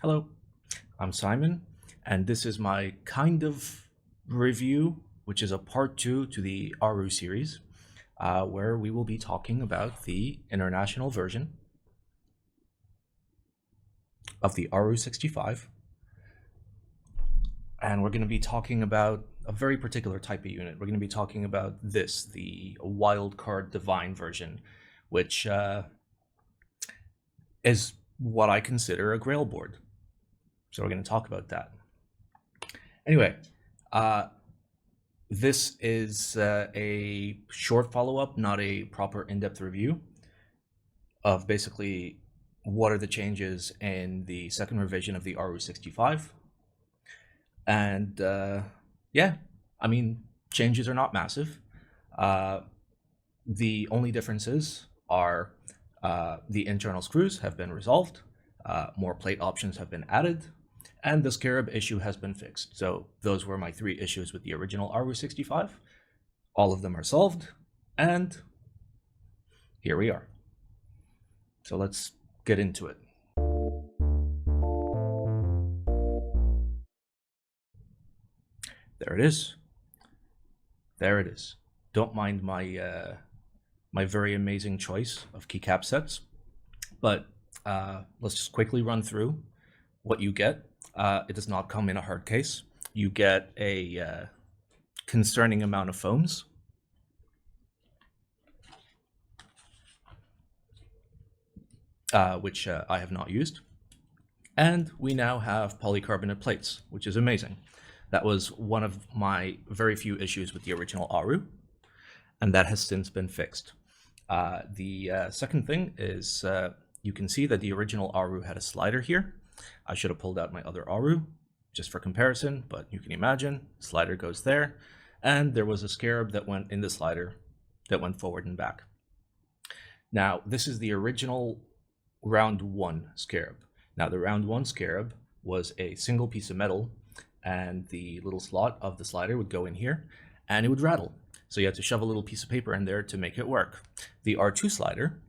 Hello, I'm Simon, and this is my kind of review, which is a part 2 to the Aaru series, where we will be talking about the international version of the Aaru65. And we're going to be talking about a very particular type of unit. We're going to be talking about this, the wildcard Divine version, which is what I consider a GRAIL board. So we're going to talk about that. Anyway, this is a short follow-up, not a proper in-depth review of basically what are the changes in the second revision of the Aaru65. And yeah, I mean, changes are not massive. The only differences are the internal screws have been resolved, more plate options have been added, and the scarab issue has been fixed. So those were my 3 issues with the original Aaru65. All of them are solved, and here we are. So let's get into it. There it is. There it is. Don't mind my my very amazing choice of keycap sets, but let's just quickly run through what you get. It does not come in a hard case. You get a concerning amount of foams. Which I have not used. And we now have polycarbonate plates, which is amazing. That was one of my very few issues with the original Aaru, and that has since been fixed. The second thing is you can see that the original Aaru had a slider here. I should have pulled out my other Aaru just for comparison, but you can imagine, slider goes there, and there was a scarab that went in the slider that went forward and back. Now, this is the original round 1 scarab. Now, the round 1 scarab was a single piece of metal, and the little slot of the slider would go in here, and it would rattle. So you had to shove a little piece of paper in there to make it work. The R2 slider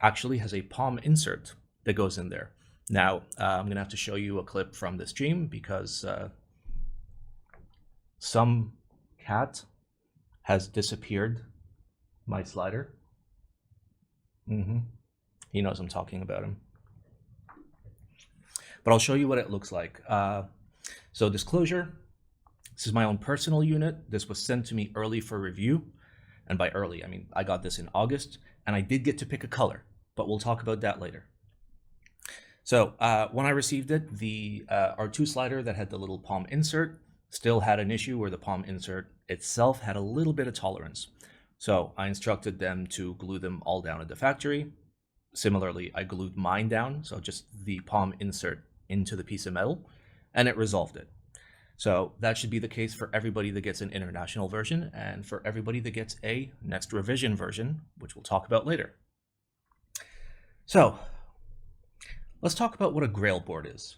actually has a palm insert that goes in there. Now, I'm going to have to show you a clip from the stream because some cat has disappeared my slider. He knows I'm talking about him. But I'll show you what it looks like. So disclosure, this is my own personal unit. This was sent to me early for review. And by early, I mean, I got this in August, and I did get to pick a color, but we'll talk about that later. So when I received it, the R2 slider that had the little palm insert still had an issue where the palm insert itself had a little bit of tolerance. So I instructed them to glue them all down at the factory. Similarly, I glued mine down, so just the palm insert into the piece of metal, and it resolved it. So that should be the case for everybody that gets an international version and for everybody that gets a next revision version, which we'll talk about later. So let's talk about what a GRAIL board is.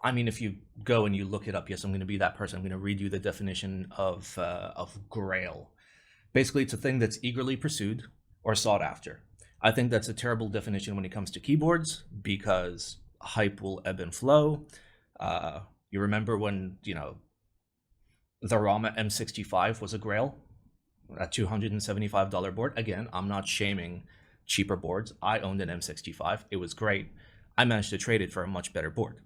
I mean, if you go and you look it up, yes, I'm going to be that person. I'm going to read you the definition of GRAIL. Basically, it's a thing that's eagerly pursued or sought after. I think that's a terrible definition when it comes to keyboards because hype will ebb and flow. You remember when, the Rama M65 was a GRAIL, a $275 board. Again, I'm not shaming cheaper boards. I owned an M65. It was great. I managed to trade it for a much better board.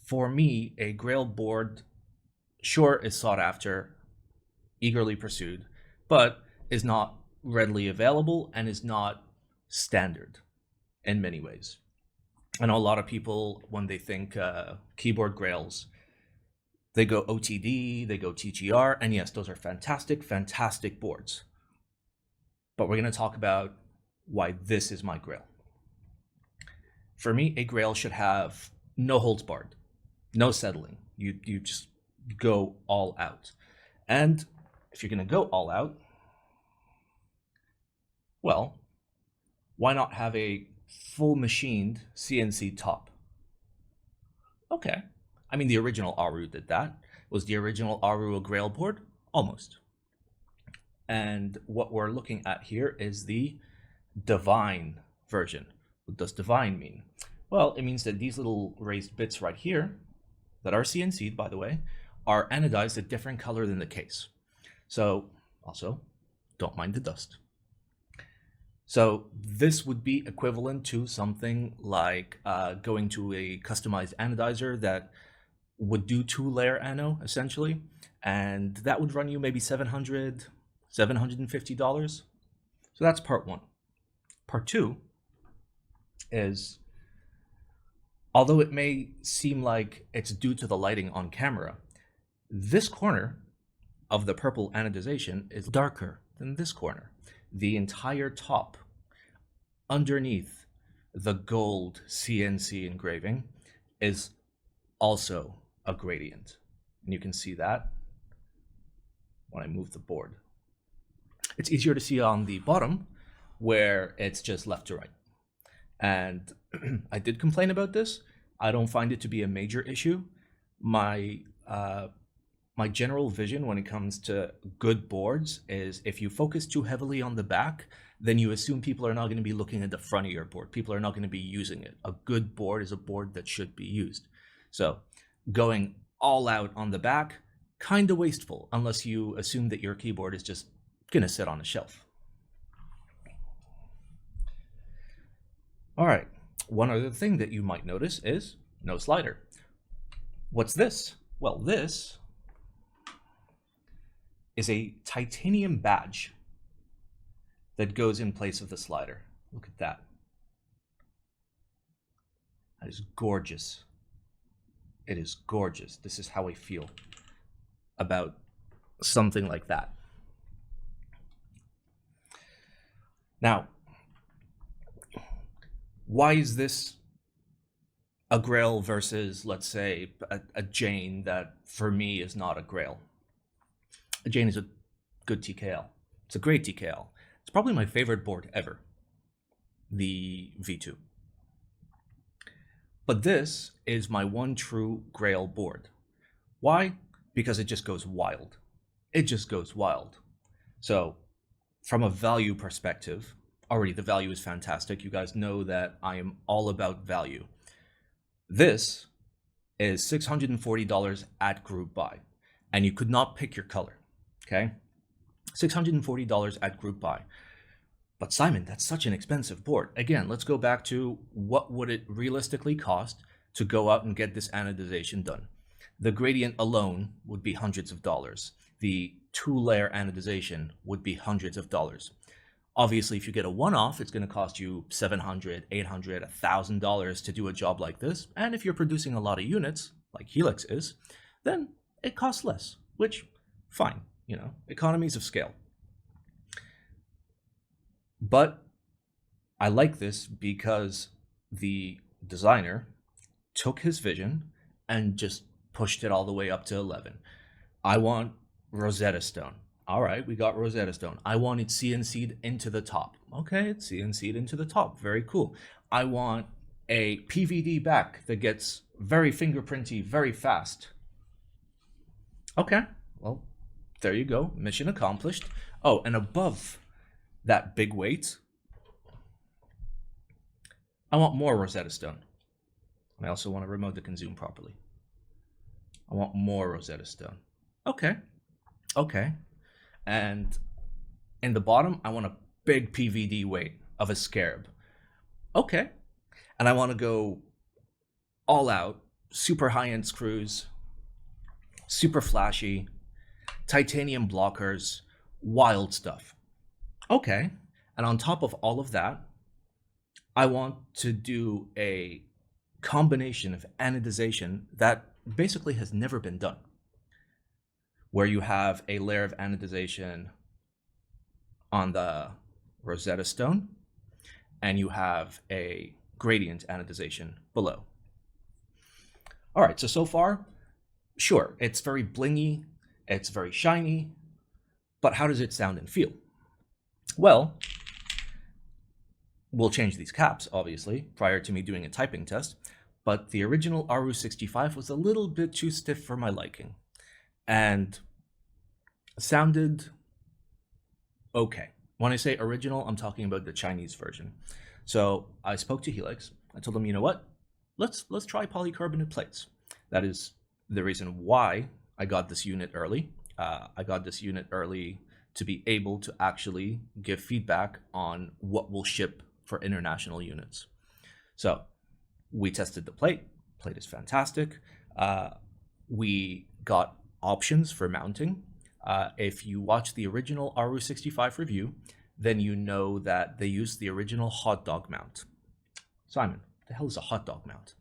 For me, a GRAIL board, sure, is sought after, eagerly pursued, but is not readily available and is not standard in many ways. I know a lot of people, when they think keyboard GRAILs, they go OTD, they go TGR, and yes, those are fantastic, fantastic boards. But we're going to talk about why this is my GRAIL. For me, a GRAIL should have no holds barred, no settling. You just go all out. And if you're going to go all out, well, why not have a full machined CNC top? Okay. I mean, the original Aaru did that. Was the original Aaru a GRAIL board? Almost. And what we're looking at here is the Divine version. What does Divine mean? Well, it means that these little raised bits right here, that are CNC'd, by the way, are anodized a different color than the case. So, also, don't mind the dust. So this would be equivalent to something like going to a customized anodizer that would do 2-layer ano, essentially, and that would run you maybe $700, $750. So that's part one. Part two is, although it may seem like it's due to the lighting on camera, this corner of the purple anodization is darker than this corner. The entire top underneath the gold CNC engraving is also a gradient. And you can see that when I move the board. It's easier to see on the bottom where it's just left to right. And I did complain about this. I don't find it to be a major issue. My general vision when it comes to good boards is if you focus too heavily on the back, then you assume people are not going to be looking at the front of your board. People are not going to be using it. A good board is a board that should be used. So going all out on the back, kind of wasteful, unless you assume that your keyboard is just going to sit on a shelf. All right, one other thing that you might notice is no slider. What's this? Well, this is a titanium badge that goes in place of the slider. Look at that. That is gorgeous. It is gorgeous. This is how I feel about something like that. Now, why is this a GRAIL versus, let's say, a Jane that for me is not a GRAIL? A Jane is a good TKL. It's a great TKL. It's probably my favorite board ever, the V2. But this is my one true GRAIL board. Why? Because it just goes wild. It just goes wild. So from a value perspective, already the value is fantastic. You guys know that I am all about value. This is $640 at group buy, and you could not pick your color, okay? $640 at group buy. But Simon, that's such an expensive board. Again, let's go back to what would it realistically cost to go out and get this anodization done. The gradient alone would be hundreds of dollars. The 2-layer anodization would be hundreds of dollars. Obviously, if you get a one-off, it's going to cost you $700, $800, $1,000 to do a job like this. And if you're producing a lot of units, like Helix is, then it costs less, which, fine, you know, economies of scale. But I like this because the designer took his vision and just pushed it all the way up to 11. I want Rosetta Stone. All right, we got Rosetta Stone. I want it CNC'd into the top. Okay, it's CNC'd into the top. Very cool. I want a PVD back that gets very fingerprinty, very fast. Okay, well, there you go. Mission accomplished. Oh, and above that big weight, I want more Rosetta Stone. I also want a remote that can zoom properly. I want more Rosetta Stone. Okay, okay. And in the bottom, I want a big PVD weight of a scarab. Okay. And I want to go all out, super high-end screws, super flashy, titanium blockers, wild stuff. Okay. And on top of all of that, I want to do a combination of anodization that basically has never been done, where you have a layer of anodization on the Rosetta Stone, and you have a gradient anodization below. All right, so far, sure, it's very blingy, it's very shiny, but how does it sound and feel? Well, we'll change these caps, obviously, prior to me doing a typing test, but the original Aaru65 was a little bit too stiff for my liking, and sounded okay. When I say original, I'm talking about the Chinese version. So I spoke to Helix. I told them, you know what? Let's try polycarbonate plates. That is the reason why I got this unit early. I got this unit early to be able to actually give feedback on what will ship for international units. So we tested the plate. Plate is fantastic. We got options for mounting. If you watch the original Aaru65 review, then you know that they used the original hotdog mount. Simon, what the hell is a hotdog mount?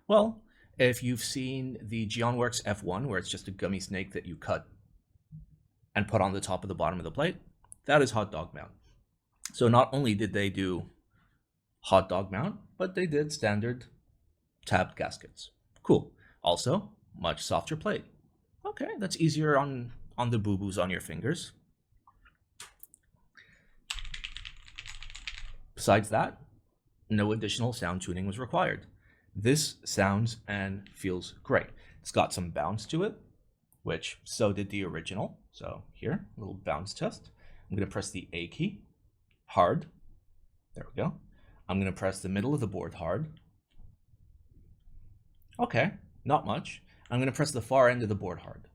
Well, if you've seen the GeonWorks F1, where it's just a gummy snake that you cut and put on the top of the bottom of the plate, that is hotdog mount. So not only did they do hotdog mount, but they did standard tabbed gaskets. Cool. Also, much softer plate. Okay, that's easier on the boo-boos on your fingers. Besides that, no additional sound tuning was required. This sounds and feels great. It's got some bounce to it, which so did the original. So here, a little bounce test. I'm going to press the A key hard. There we go. I'm going to press the middle of the board hard. Okay, not much. I'm going to press the far end of the board hard.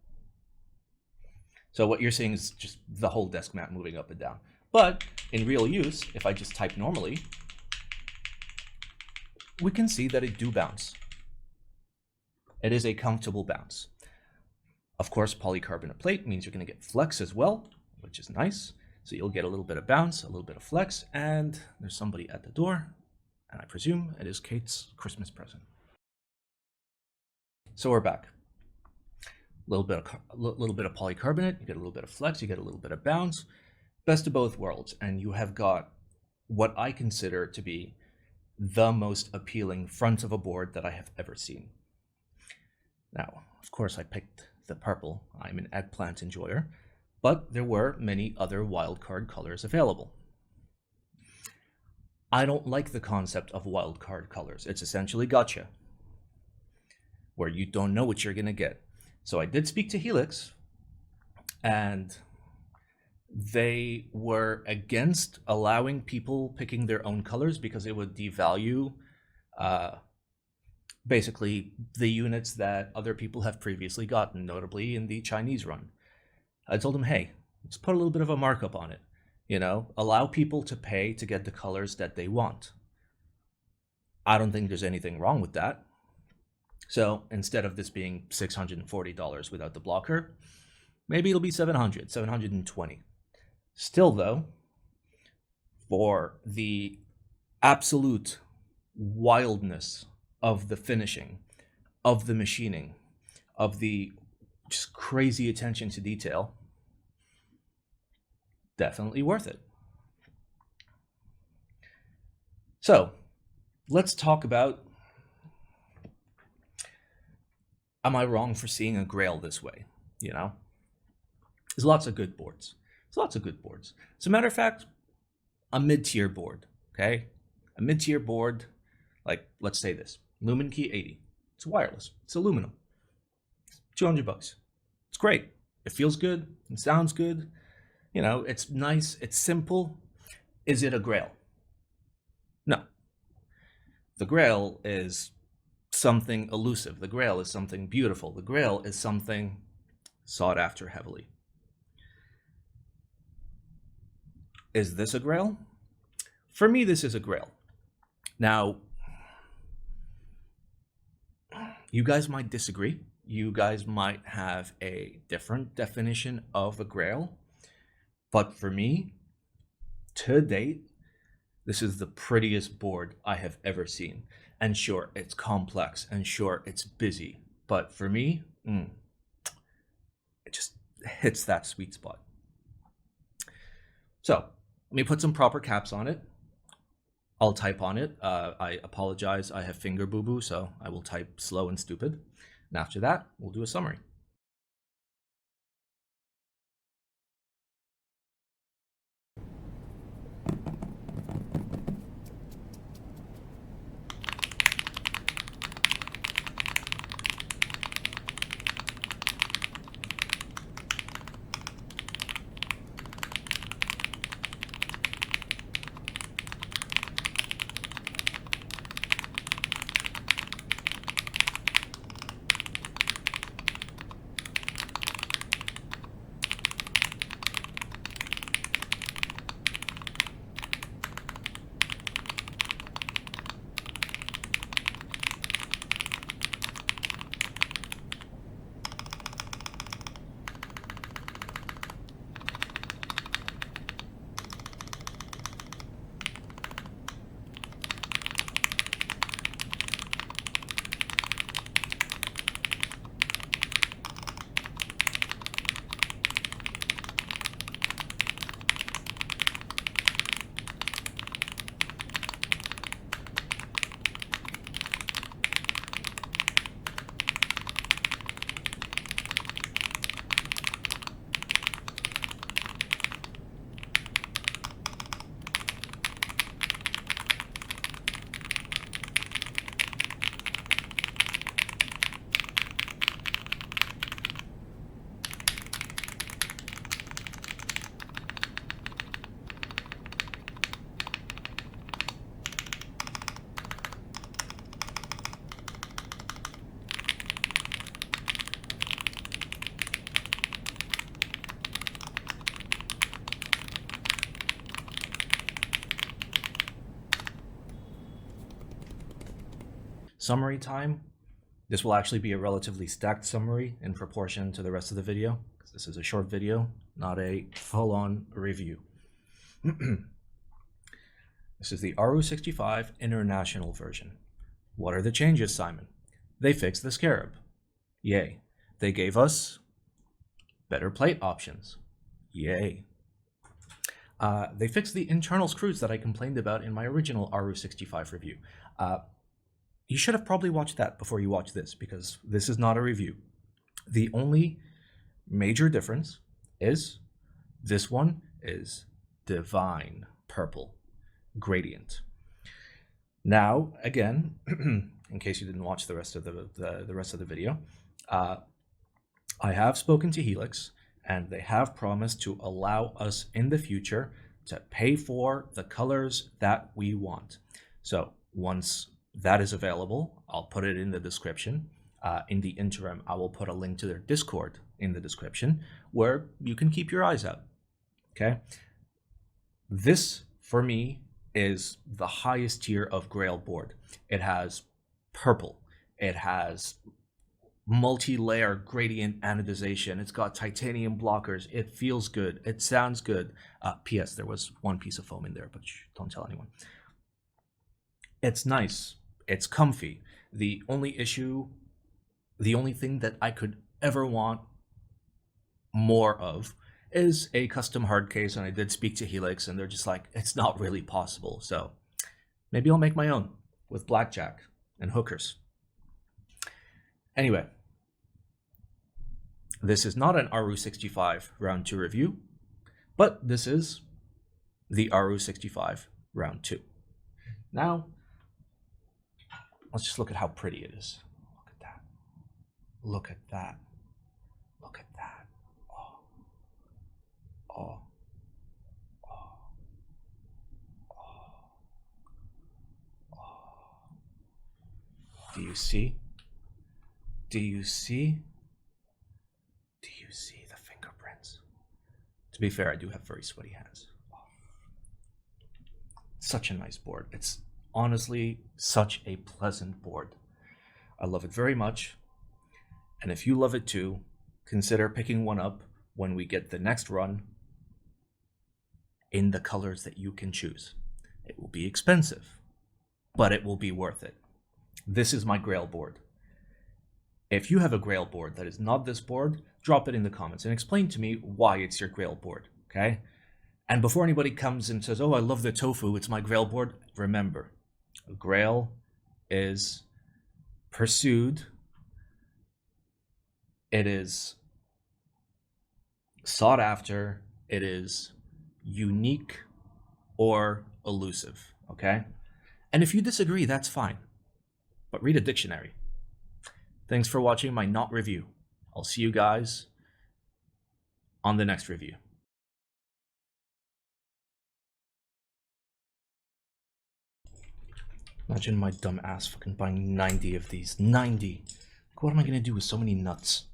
So what you're seeing is just the whole desk mat moving up and down. But in real use, if I just type normally, we can see that it do bounce. It is a comfortable bounce. Of course, polycarbonate plate means you're going to get flex as well, which is nice. So you'll get a little bit of bounce, a little bit of flex, and there's somebody at the door, and I presume it is Kate's Christmas present. So we're back. A little bit of polycarbonate, you get a little bit of flex, you get a little bit of bounce. Best of both worlds, and you have got what I consider to be the most appealing front of a board that I have ever seen. Now, of course, I picked the purple. I'm an eggplant enjoyer, but there were many other wildcard colors available. I don't like the concept of wildcard colors. It's essentially gotcha, where you don't know what you're going to get. So I did speak to Helix, and they were against allowing people picking their own colors because it would devalue basically the units that other people have previously gotten, notably in the Chinese run. I told them, hey, let's put a little bit of a markup on it. You know, allow people to pay to get the colors that they want. I don't think there's anything wrong with that. So instead of this being $640 without the blocker, maybe it'll be $720. Still though, for the absolute wildness of the finishing, of the machining, of the just crazy attention to detail, definitely worth it. So let's talk about, am I wrong for seeing a GRAIL this way? You know, there's lots of good boards. There's lots of good boards. As a matter of fact, a mid-tier board, okay? A mid-tier board, like, let's say this, Lumen Key 80. It's wireless. It's aluminum. It's $200. It's great. It feels good. It sounds good. You know, it's nice. It's simple. Is it a GRAIL? No. The GRAIL is something elusive. The GRAIL is something beautiful. The GRAIL is something sought after heavily. Is this a GRAIL? For me, this is a GRAIL. Now, you guys might disagree. You guys might have a different definition of a GRAIL. But for me, to date, this is the prettiest board I have ever seen. And sure, it's complex, and sure, it's busy. But for me, it just hits that sweet spot. So let me put some proper caps on it. I'll type on it. I apologize. I have finger boo-boo, so I will type slow and stupid. And after that, we'll do a summary. summary time, this will actually be a relatively stacked summary in proportion to the rest of the video, because this is a short video, not a full-on review. This is the Aaru65 International version. What are the changes, Simon? They fixed the scarab. Yay. They gave us better plate options. Yay. They fixed the internal screws that I complained about in my original Aaru65 review. You should have probably watched that before you watch this, because this is not a review. The only major difference is this one is divine purple gradient. Now, again, in case you didn't watch the rest of the video, I have spoken to Helix, and they have promised to allow us in the future to pay for the colors that we want. So once that is available, I'll put it in the description. In the interim, I will put a link to their Discord in the description where you can keep your eyes out. Okay? This, for me, is the highest tier of GRAIL board. It has purple. It has multi-layer gradient anodization. It's got titanium blockers. It feels good. It sounds good. P.S. There was one piece of foam in there, but don't tell anyone. It's nice. It's comfy. The only thing that I could ever want more of is a custom hard case, and I did speak to Helix, and they're just like, it's not really possible. So maybe I'll make my own with blackjack and hookers. Anyway, this is not an Aaru65 round 2 review, but this is the Aaru65 round 2. Now, let's just look at how pretty it is. Look at that. Look at that. Look at that. Oh. Oh. Oh. Oh. Oh. Do you see? Do you see? Do you see the fingerprints? To be fair, I do have very sweaty hands. Oh. Such a nice board. It's honestly such a pleasant board. I love it very much. And if you love it too, consider picking one up when we get the next run in the colors that you can choose. It will be expensive, but it will be worth it. This is my GRAIL board. If you have a GRAIL board that is not this board, drop it in the comments and explain to me why it's your GRAIL board, okay? And before anybody comes and says, oh, I love the tofu, it's my GRAIL board, remember, GRAIL is pursued, it is sought after, it is unique or elusive, okay? And if you disagree, that's fine, but read a dictionary. Thanks for watching my not review. I'll see you guys on the next review. Imagine my dumb ass fucking buying 90 of these. 90! Like, what am I gonna do with so many nuts?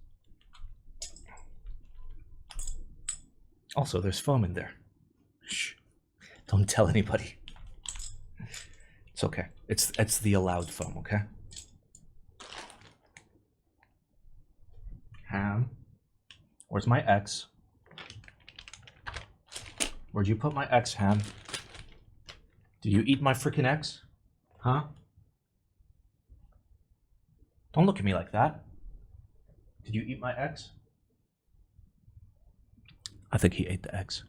Also, there's foam in there. Shh. Don't tell anybody. It's okay. It's the allowed foam, okay? Ham. Where's my X? Where'd you put my X, Ham? Did you eat my freaking X? Huh? Don't look at me like that. Did you eat my X? I think he ate the X.